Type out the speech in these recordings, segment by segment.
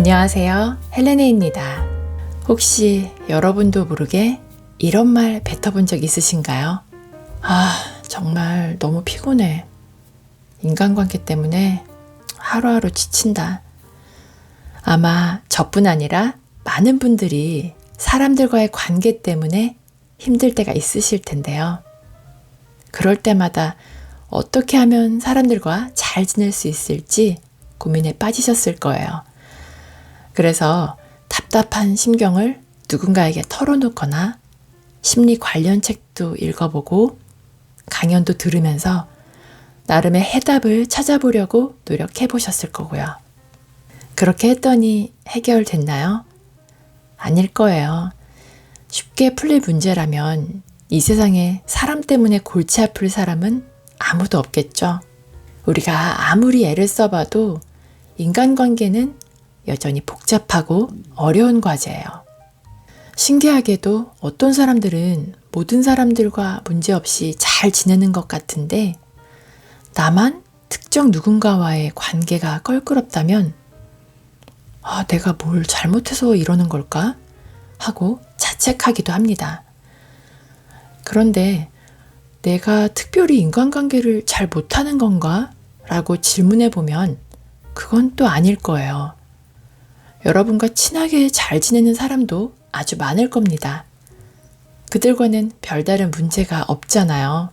안녕하세요. 헬레네입니다. 혹시 여러분도 모르게 이런 말 뱉어본 적 있으신가요? 정말 너무 피곤해. 인간관계 때문에 하루하루 지친다. 아마 저뿐 아니라 많은 분들이 사람들과의 관계 때문에 힘들 때가 있으실 텐데요. 그럴 때마다 어떻게 하면 사람들과 잘 지낼 수 있을지 고민에 빠지셨을 거예요. 그래서 답답한 심경을 누군가에게 털어놓거나 심리 관련 책도 읽어보고 강연도 들으면서 나름의 해답을 찾아보려고 노력해 보셨을 거고요. 그렇게 했더니 해결됐나요? 아닐 거예요. 쉽게 풀릴 문제라면 이 세상에 사람 때문에 골치 아플 사람은 아무도 없겠죠. 우리가 아무리 애를 써봐도 인간관계는 여전히 복잡하고 어려운 과제예요. 신기하게도 어떤 사람들은 모든 사람들과 문제없이 잘 지내는 것 같은데 나만 특정 누군가와의 관계가 껄끄럽다면 내가 뭘 잘못해서 이러는 걸까? 하고 자책하기도 합니다. 그런데 내가 특별히 인간관계를 잘 못하는 건가? 라고 질문해보면 그건 또 아닐 거예요. 여러분과 친하게 잘 지내는 사람도 아주 많을 겁니다. 그들과는 별다른 문제가 없잖아요.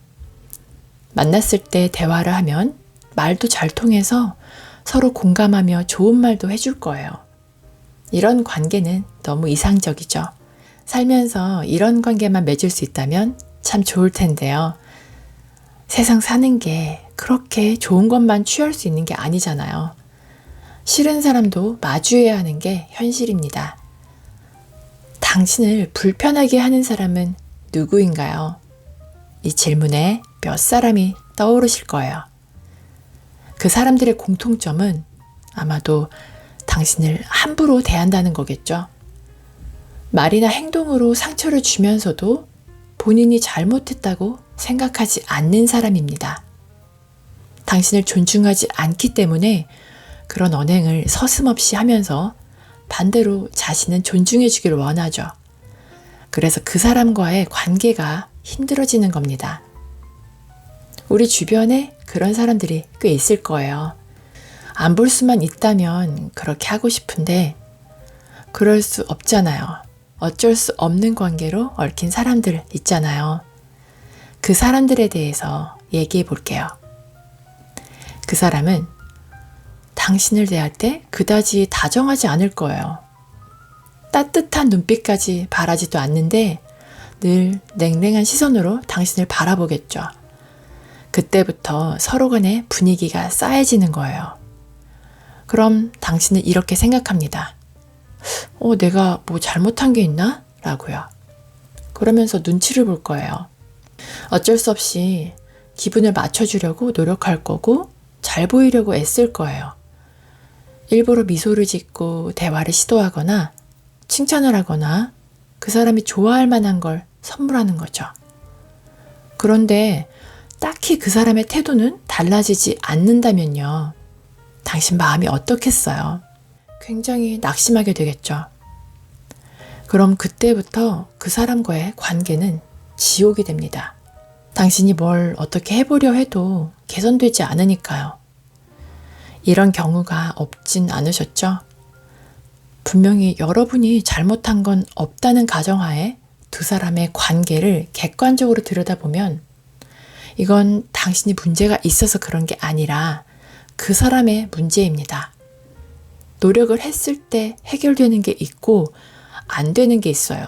만났을 때 대화를 하면 말도 잘 통해서 서로 공감하며 좋은 말도 해줄 거예요. 이런 관계는 너무 이상적이죠. 살면서 이런 관계만 맺을 수 있다면 참 좋을 텐데요. 세상 사는 게 그렇게 좋은 것만 취할 수 있는 게 아니잖아요. 싫은 사람도 마주해야 하는 게 현실입니다. 당신을 불편하게 하는 사람은 누구인가요? 이 질문에 몇 사람이 떠오르실 거예요. 그 사람들의 공통점은 아마도 당신을 함부로 대한다는 거겠죠. 말이나 행동으로 상처를 주면서도 본인이 잘못했다고 생각하지 않는 사람입니다. 당신을 존중하지 않기 때문에 그런 언행을 서슴없이 하면서 반대로 자신은 존중해 주기를 원하죠. 그래서 그 사람과의 관계가 힘들어지는 겁니다. 우리 주변에 그런 사람들이 꽤 있을 거예요. 안 볼 수만 있다면 그렇게 하고 싶은데 그럴 수 없잖아요. 어쩔 수 없는 관계로 얽힌 사람들 있잖아요. 그 사람들에 대해서 얘기해 볼게요. 그 사람은 당신을 대할 때 그다지 다정하지 않을 거예요. 따뜻한 눈빛까지 바라지도 않는데 늘 냉랭한 시선으로 당신을 바라보겠죠. 그때부터 서로 간의 분위기가 싸해지는 거예요. 그럼 당신은 이렇게 생각합니다. 내가 뭐 잘못한 게 있나? 라고요. 그러면서 눈치를 볼 거예요. 어쩔 수 없이 기분을 맞춰주려고 노력할 거고 잘 보이려고 애쓸 거예요. 일부러 미소를 짓고 대화를 시도하거나 칭찬을 하거나 그 사람이 좋아할 만한 걸 선물하는 거죠. 그런데 딱히 그 사람의 태도는 달라지지 않는다면요. 당신 마음이 어떻겠어요? 굉장히 낙심하게 되겠죠. 그럼 그때부터 그 사람과의 관계는 지옥이 됩니다. 당신이 뭘 어떻게 해보려 해도 개선되지 않으니까요. 이런 경우가 없진 않으셨죠? 분명히 여러분이 잘못한 건 없다는 가정하에 두 사람의 관계를 객관적으로 들여다보면 이건 당신이 문제가 있어서 그런 게 아니라 그 사람의 문제입니다. 노력을 했을 때 해결되는 게 있고 안 되는 게 있어요.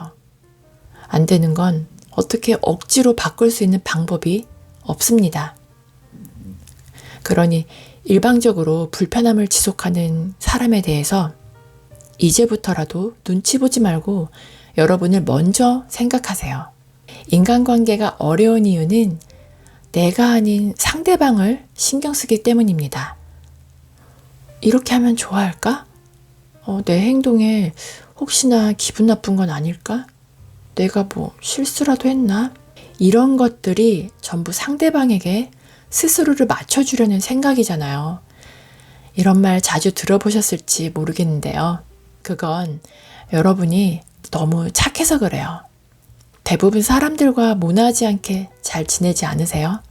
안 되는 건 어떻게 억지로 바꿀 수 있는 방법이 없습니다. 그러니 일방적으로 불편함을 지속하는 사람에 대해서 이제부터라도 눈치 보지 말고 여러분을 먼저 생각하세요. 인간관계가 어려운 이유는 내가 아닌 상대방을 신경 쓰기 때문입니다. 이렇게 하면 좋아할까? 내 행동에 혹시나 기분 나쁜 건 아닐까? 내가 뭐 실수라도 했나? 이런 것들이 전부 상대방에게 스스로를 맞춰주려는 생각이잖아요. 이런 말 자주 들어보셨을지 모르겠는데요. 그건 여러분이 너무 착해서 그래요. 대부분 사람들과 모나지 않게 잘 지내지 않으세요?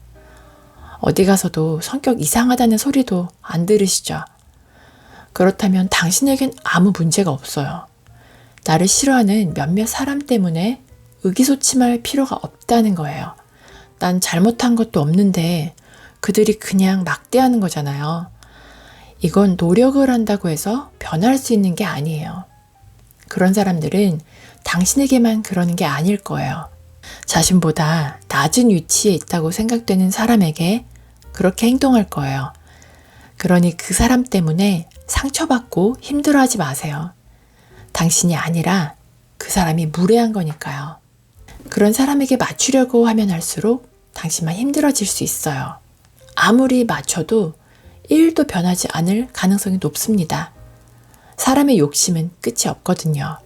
어디 가서도 성격 이상하다는 소리도 안 들으시죠? 그렇다면 당신에겐 아무 문제가 없어요. 나를 싫어하는 몇몇 사람 때문에 의기소침할 필요가 없다는 거예요. 난 잘못한 것도 없는데 그들이 그냥 막대하는 거잖아요. 이건 노력을 한다고 해서 변할 수 있는 게 아니에요. 그런 사람들은 당신에게만 그러는 게 아닐 거예요. 자신보다 낮은 위치에 있다고 생각되는 사람에게 그렇게 행동할 거예요. 그러니 그 사람 때문에 상처받고 힘들어하지 마세요. 당신이 아니라 그 사람이 무례한 거니까요. 그런 사람에게 맞추려고 하면 할수록 당신만 힘들어질 수 있어요. 아무리 맞춰도 1도 변하지 않을 가능성이 높습니다. 사람의 욕심은 끝이 없거든요.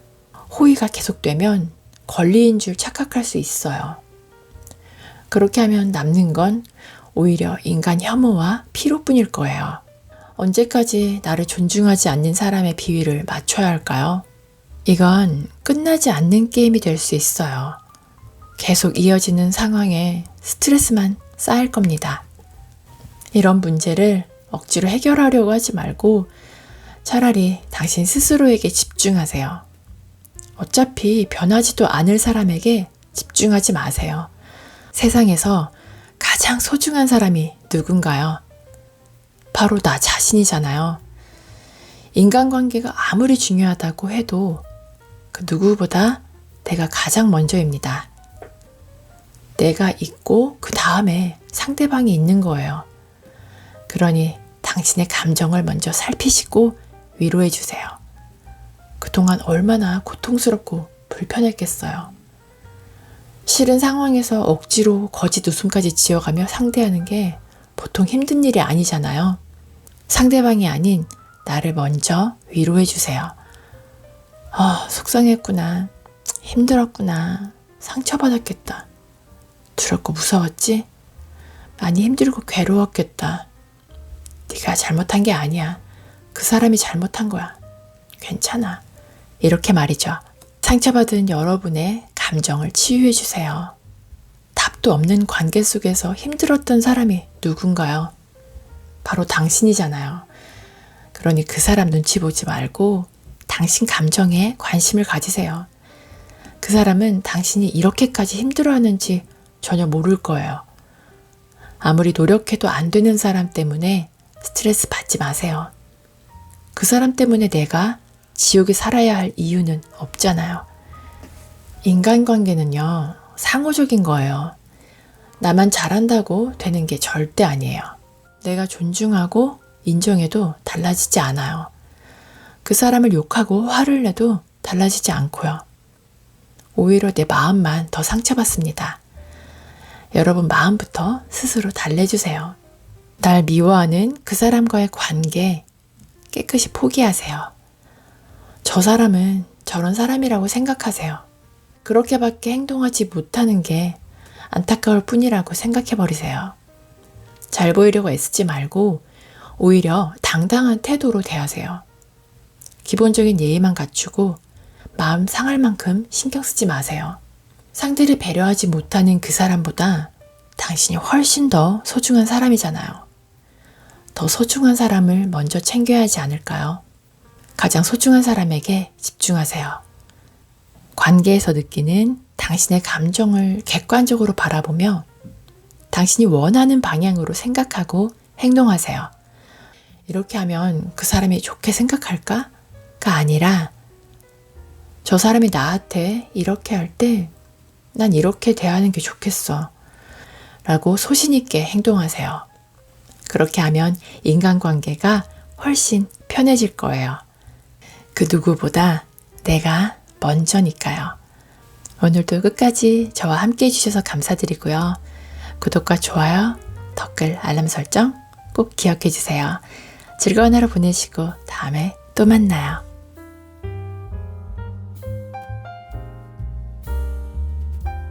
호의가 계속되면 권리인 줄 착각할 수 있어요. 그렇게 하면 남는 건 오히려 인간 혐오와 피로뿐일 거예요. 언제까지 나를 존중하지 않는 사람의 비위를 맞춰야 할까요? 이건 끝나지 않는 게임이 될 수 있어요. 계속 이어지는 상황에 스트레스만 쌓일 겁니다. 이런 문제를 억지로 해결하려고 하지 말고 차라리 당신 스스로에게 집중하세요. 어차피 변하지도 않을 사람에게 집중하지 마세요. 세상에서 가장 소중한 사람이 누군가요? 바로 나 자신이잖아요. 인간관계가 아무리 중요하다고 해도 그 누구보다 내가 가장 먼저입니다. 내가 있고 그 다음에 상대방이 있는 거예요. 그러니 당신의 감정을 먼저 살피시고 위로해 주세요. 그동안 얼마나 고통스럽고 불편했겠어요. 싫은 상황에서 억지로 거짓 웃음까지 지어가며 상대하는 게 보통 힘든 일이 아니잖아요. 상대방이 아닌 나를 먼저 위로해 주세요. 속상했구나. 힘들었구나. 상처받았겠다. 두렵고 무서웠지? 많이 힘들고 괴로웠겠다. 네가 잘못한 게 아니야. 그 사람이 잘못한 거야. 괜찮아. 이렇게 말이죠. 상처받은 여러분의 감정을 치유해 주세요. 답도 없는 관계 속에서 힘들었던 사람이 누군가요? 바로 당신이잖아요. 그러니 그 사람 눈치 보지 말고 당신 감정에 관심을 가지세요. 그 사람은 당신이 이렇게까지 힘들어하는지 전혀 모를 거예요. 아무리 노력해도 안 되는 사람 때문에 스트레스 받지 마세요. 그 사람 때문에 내가 지옥에 살아야 할 이유는 없잖아요. 인간관계는요, 상호적인 거예요. 나만 잘한다고 되는 게 절대 아니에요. 내가 존중하고 인정해도 달라지지 않아요. 그 사람을 욕하고 화를 내도 달라지지 않고요. 오히려 내 마음만 더 상처받습니다. 여러분 마음부터 스스로 달래주세요. 날 미워하는 그 사람과의 관계 깨끗이 포기하세요. 저 사람은 저런 사람이라고 생각하세요. 그렇게밖에 행동하지 못하는 게 안타까울 뿐이라고 생각해버리세요. 잘 보이려고 애쓰지 말고 오히려 당당한 태도로 대하세요. 기본적인 예의만 갖추고 마음 상할 만큼 신경 쓰지 마세요. 상대를 배려하지 못하는 그 사람보다 당신이 훨씬 더 소중한 사람이잖아요. 더 소중한 사람을 먼저 챙겨야 하지 않을까요? 가장 소중한 사람에게 집중하세요. 관계에서 느끼는 당신의 감정을 객관적으로 바라보며 당신이 원하는 방향으로 생각하고 행동하세요. 이렇게 하면 그 사람이 좋게 생각할까가 아니라 저 사람이 나한테 이렇게 할 때 난 이렇게 대하는 게 좋겠어 라고 소신 있게 행동하세요. 그렇게 하면 인간관계가 훨씬 편해질 거예요. 그 누구보다 내가 먼저니까요. 오늘도 끝까지 저와 함께 해주셔서 감사드리고요. 구독과 좋아요, 댓글, 알람 설정 꼭 기억해 주세요. 즐거운 하루 보내시고 다음에 또 만나요.